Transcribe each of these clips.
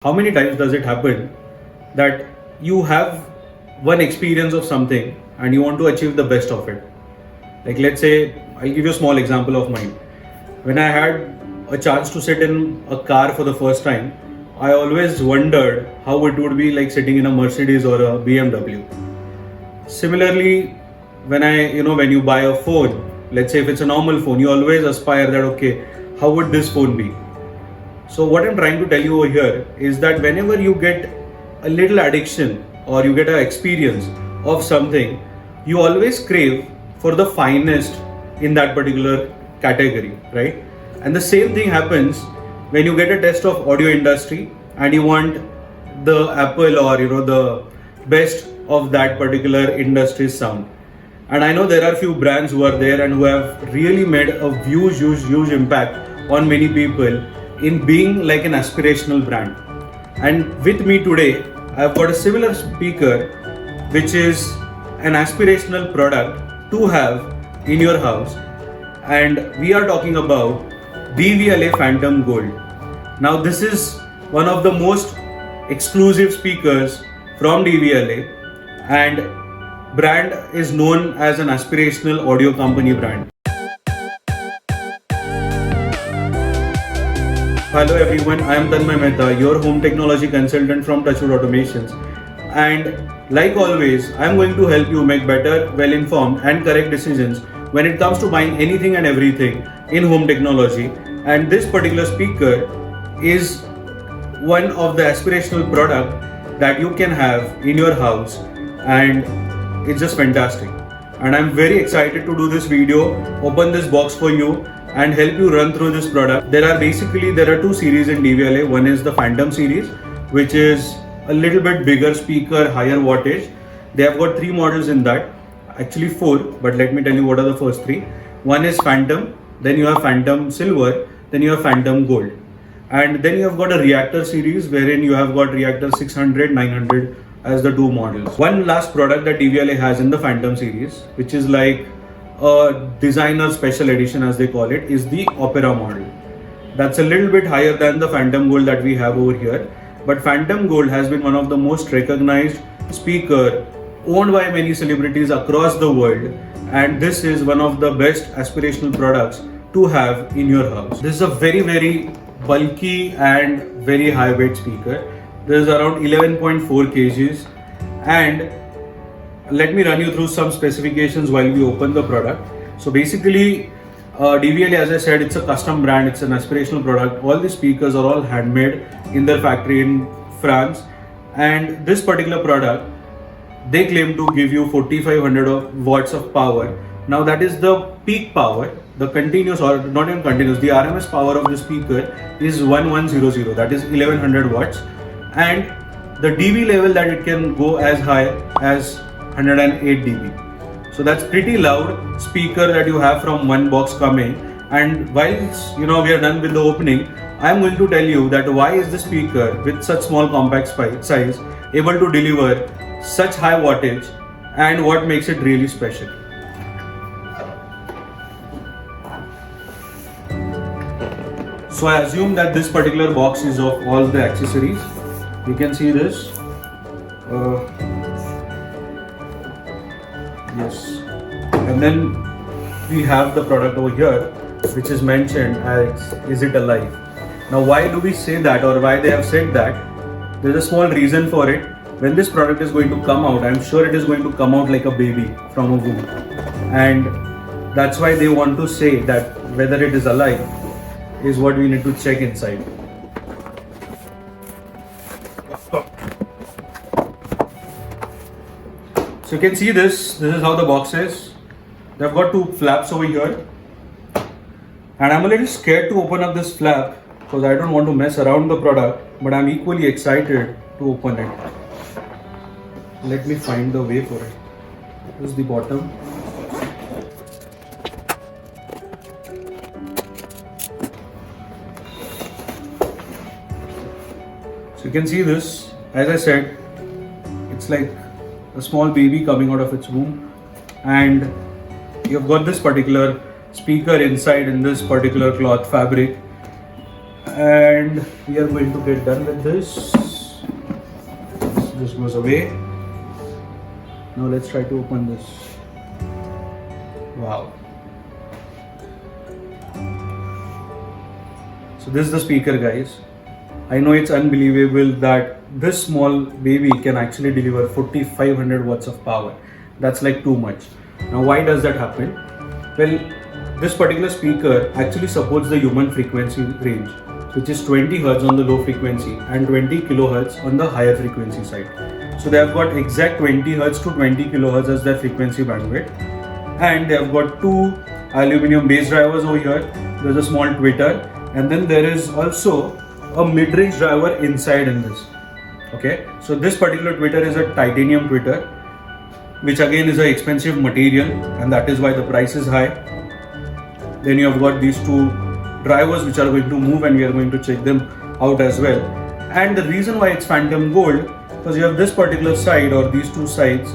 How many times does it happen that you have one experience of something and you want to achieve the best of it? Like, let's say, I'll give you a small example of mine. When I had a chance to sit in a car for the first time, I always wondered how it would be like sitting in a Mercedes or a BMW. Similarly, when you buy a phone, let's say if it's a normal phone, you always aspire that, okay, how would this phone be? So what I'm trying to tell you over here is that whenever you get a little addiction or you get an experience of something, you always crave for the finest in that particular category, right? And the same thing happens when you get a test of audio industry and you want the Apple or the best of that particular industry's sound. And I know there are few brands who are there and who have really made a huge impact on many people in being like an aspirational brand. And with me today, I've got a similar speaker, which is an aspirational product to have in your house. And we are talking about DVLA Phantom Gold. Now, this is one of the most exclusive speakers from DVLA, and brand is known as an aspirational audio company brand. Hello everyone, I am Tanmay Mehta, your home technology consultant from Touchwood Automations. And like always, I am going to help you make better, well-informed and correct decisions when it comes to buying anything and everything in home technology. And this particular speaker is one of the aspirational product that you can have in your house, and it's just fantastic. And I'm very excited to do this video, open this box for you and help you run through this product. There are two series in DVLA. One is the Phantom series, which is a little bit bigger speaker, higher wattage. They have got 3 models in that, actually 4, but let me tell you what are the first 3. One is Phantom, then you have Phantom Silver, then you have Phantom Gold. And then you have got a Reactor series wherein you have got Reactor 600, 900 as the 2 models. One last product that DVLA has in the Phantom series, which is like a designer special edition as they call it, is the Opera model. That's a little bit higher than the Phantom Gold that we have over here, but Phantom Gold has been one of the most recognized speaker owned by many celebrities across the world, and this is one of the best aspirational products to have in your house. This is a very bulky and very high weight speaker. This is around 11.4 kgs, and let me run you through some specifications while we open the product. So basically, DVLA, as I said, it's a custom brand, it's an aspirational product. All the speakers are all handmade in their factory in France, and this particular product, they claim to give you 4500 watts of power. Now that is the peak power. The continuous, or not even continuous, the RMS power of the speaker is 1100, that is 1100 watts, and the dB level that it can go as high as 108 dB. So that's pretty loud speaker that you have from one box coming. And whilst we are done with the opening, I am going to tell you that why is the speaker with such small compact size able to deliver such high wattage and what makes it really special. So I assume that this particular box is of all the accessories. You can see this. Yes. And then we have the product over here, which is mentioned as "Is it alive?" Now, why do we say that, or why they have said that? There's a small reason for it. When this product is going to come out, I'm sure it is going to come out like a baby from a womb, and that's why they want to say that whether it is alive is what we need to check inside. So you can see this is how the box is. They've got 2 flaps over here, and I'm a little scared to open up this flap because I don't want to mess around the product, but I'm equally excited to open it. Let me find the way for it. This is the bottom. So you can see this, as I said, it's like a small baby coming out of its womb, and you've got this particular speaker inside in this particular cloth fabric, and we are going to get done with this. This goes away. Now let's try to open this. Wow. So this is the speaker, guys. I know it's unbelievable that this small baby can actually deliver 4500 watts of power. That's like too much. Now why does that happen? Well, this particular speaker actually supports the human frequency range, which is 20 Hz on the low frequency and 20 kHz on the higher frequency side. So they have got exact 20 Hz to 20 kHz as their frequency bandwidth, and they have got two aluminum base drivers over here. There's a small tweeter, and then there is also a mid-range driver inside in this. Okay, so this particular tweeter is a titanium tweeter, which again is an expensive material, and that is why the price is high. Then you have got these two drivers which are going to move, and we are going to check them out as well. And the reason why it's phantom gold, because you have this particular side or these two sides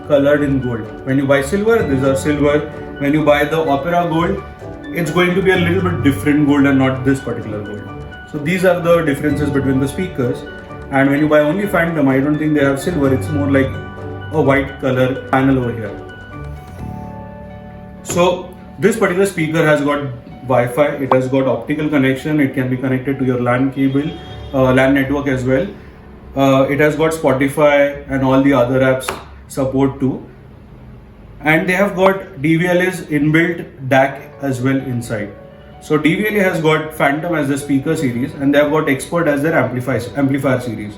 colored in gold. When you buy silver, these are silver. When you buy the opera gold, it's going to be a little bit different gold and not this particular gold. So these are the differences between the speakers. And when you buy only phantom, I don't think they have silver, it's more like a white color panel over here. So this particular speaker has got Wi-Fi, it has got optical connection, it can be connected to your LAN cable, LAN network as well. It has got Spotify and all the other apps support too. And they have got DVLA's inbuilt DAC as well inside. So DVLA has got Phantom as the speaker series, and they have got Expert as their amplifier series.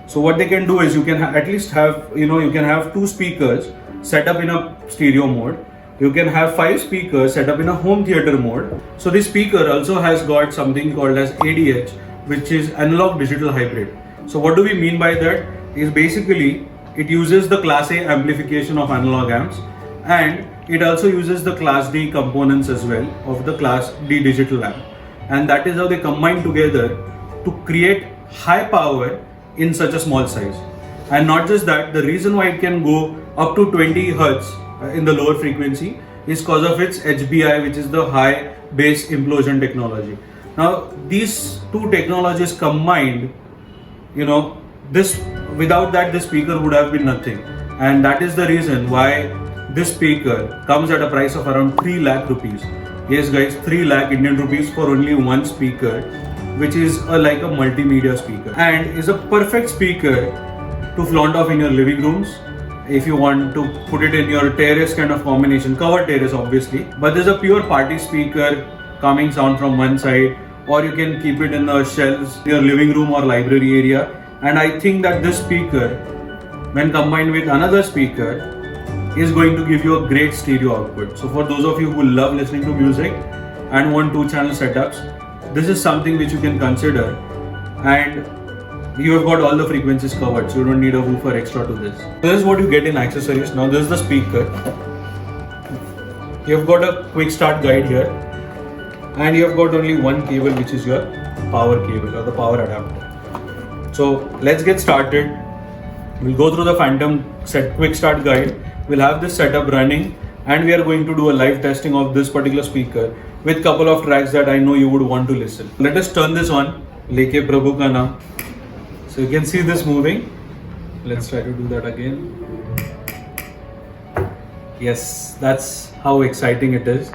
So what they can do is you can at least have, you can have two speakers set up in a stereo mode. You can have 5 speakers set up in a home theater mode. So this speaker also has got something called as ADH, which is analog digital hybrid. So what do we mean by that? Is basically it uses the class A amplification of analog amps, and it also uses the class D components as well of the class D digital amp. And that is how they combine together to create high power in such a small size. And not just that, the reason why it can go up to 20 Hz in the lower frequency is because of its HBI, which is the high bass implosion technology. Now these two technologies combined, this without that this speaker would have been nothing. And that is the reason why this speaker comes at a price of around 3 lakh rupees. Yes guys, 3 lakh Indian rupees for only one speaker, which is like a multimedia speaker, and is a perfect speaker to flaunt off in your living rooms. If you want to put it in your terrace kind of combination, covered terrace obviously, but there's a pure party speaker coming sound from one side, or you can keep it in the shelves in your living room or library area. And I think that this speaker, when combined with another speaker, is going to give you a great stereo output. So for those of you who love listening to music and want 2-channel setups, this is something which you can consider. And you have got all the frequencies covered, so you don't need a woofer extra to this. This is what you get in accessories. Now this is the speaker. You have got a quick start guide here, and you have got only one cable, which is your power cable or the power adapter. So let's get started. We'll go through the Phantom quick start guide. We'll have this setup running, and we are going to do a live testing of this particular speaker with couple of tracks that I know you would want to listen. Let us turn this on. Leke Prabhu Ka Naam. So you can see this moving. Let's try to do that again. Yes, that's how exciting it is.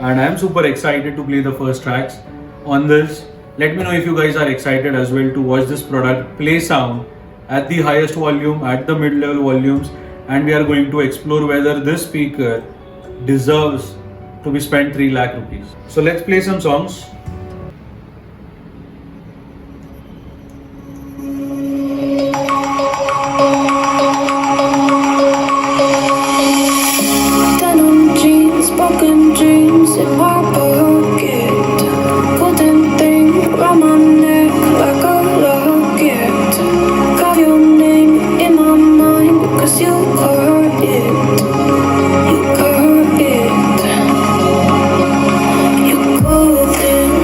And I am super excited to play the first tracks on this. Let me know if you guys are excited as well to watch this product play sound at the highest volume, at the mid-level volumes, and we are going to explore whether this speaker deserves to be spent 3 lakh rupees. So let's play some songs. You golden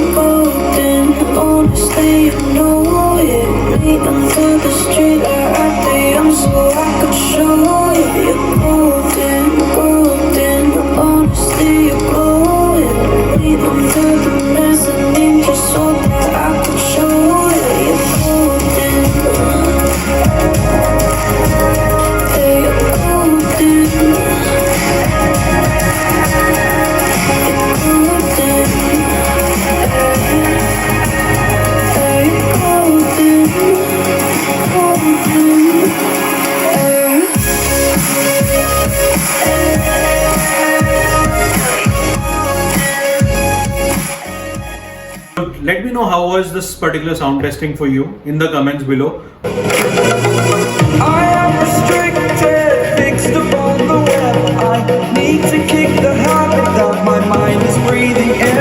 know how was this particular sound testing for you in the comments below. I am restricted, fixed upon the web. I need to kick the habit that my mind is breathing in.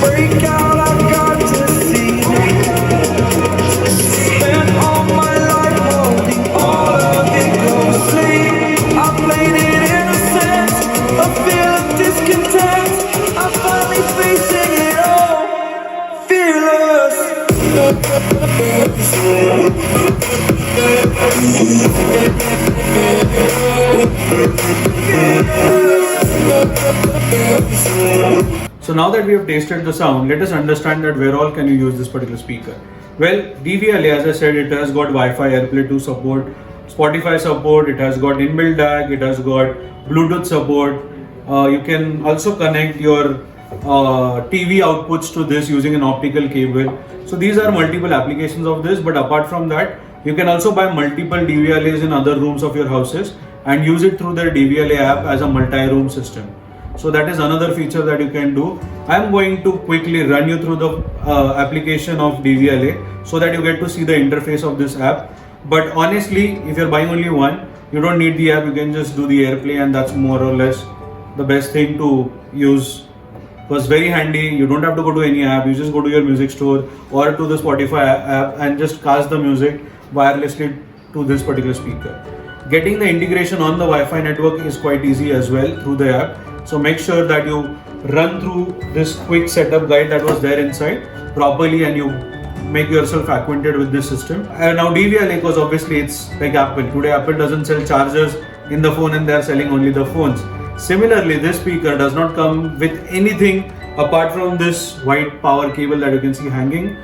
Break out, I've got to see. Spent all my life holding all of it closely. I played it innocent, a feel of discontent. I'm finally facing it all, fearless. So now that we have tasted the sound, let us understand that where all can you use this particular speaker. Well, DVLA, as I said, it has got Wi-Fi, AirPlay 2 support, Spotify support, it has got inbuilt DAC, it has got Bluetooth support. You can also connect your TV outputs to this using an optical cable. So these are multiple applications of this, but apart from that, you can also buy multiple DVLAs in other rooms of your houses and use it through their DVLA app as a multi-room system. So that is another feature that you can do. I am going to quickly run you through the application of DVLA so that you get to see the interface of this app. But honestly, if you're buying only one, you don't need the app, you can just do the AirPlay, and that's more or less the best thing to use. It was very handy. You don't have to go to any app, you just go to your music store or to the Spotify app and just cast the music wirelessly to this particular speaker. Getting the integration on the Wi-Fi network is quite easy as well through the app. So make sure that you run through this quick setup guide that was there inside properly and you make yourself acquainted with this system. And now DVLA, because obviously it's like Apple. Today Apple doesn't sell chargers in the phone and they are selling only the phones. Similarly, this speaker does not come with anything apart from this white power cable that you can see hanging.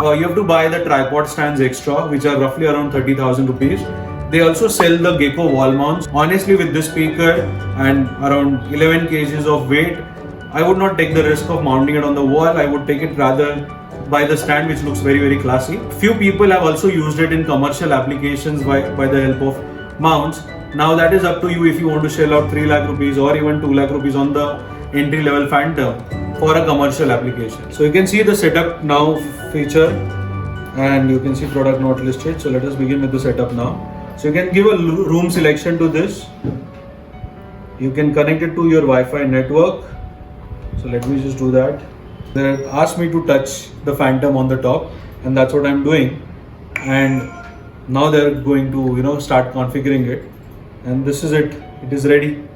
You have to buy the tripod stands extra, which are roughly around 30,000 rupees. They also sell the Gecko wall mounts. Honestly, with this speaker and around 11 kgs of weight, I would not take the risk of mounting it on the wall. I would take it rather by the stand, which looks very, very classy. Few people have also used it in commercial applications by the help of mounts. Now that is up to you if you want to shell out 3 lakh rupees or even 2 lakh rupees on the entry level Phantom for a commercial application. So you can see the setup now feature and you can see product not listed. So let us begin with the setup now. So you can give a room selection to this. You can connect it to your Wi-Fi network. So let me just do that. They asked me to touch the Phantom on the top and that's what I'm doing. And now they're going to start configuring it. And this is it is ready.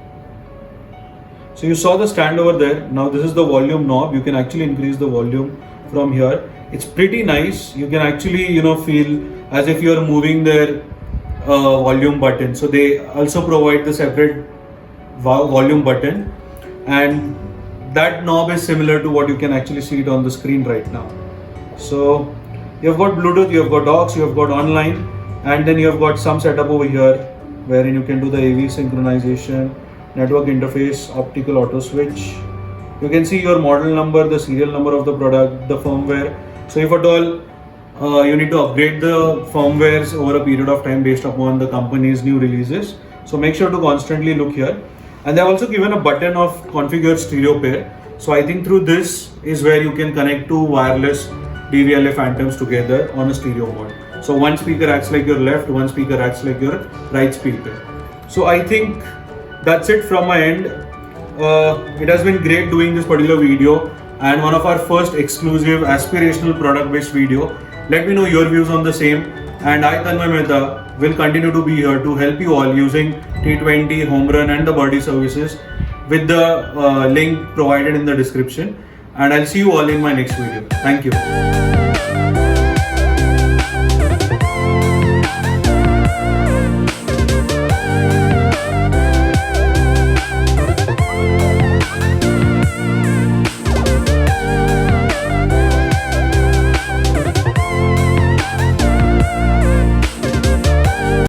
So you saw the stand over there. Now this is the volume knob. You can actually increase the volume from here. It's pretty nice. You can actually feel as if you're moving their volume button. So they also provide the separate volume button, and that knob is similar to what you can actually see it on the screen right now. So you have got Bluetooth, you have got aux, you have got online, and then you have got some setup over here wherein you can do the AV synchronization, network interface, optical auto switch. You can see your model number, the serial number of the product, the firmware. So if at all you need to upgrade the firmwares over a period of time based upon the company's new releases, so make sure to constantly look here. And they've also given a button of configure stereo pair. So I think through this is where you can connect two wireless DVLA Phantoms together on a stereo mode. So one speaker acts like your left, one speaker acts like your right speaker. So I think that's it from my end. It has been great doing this particular video and one of our first exclusive aspirational product based video. Let me know your views on the same, and I, Tanmay Mehta, will continue to be here to help you all using T20, Home Run and the Body services with the link provided in the description. And I'll see you all in my next video. Thank you.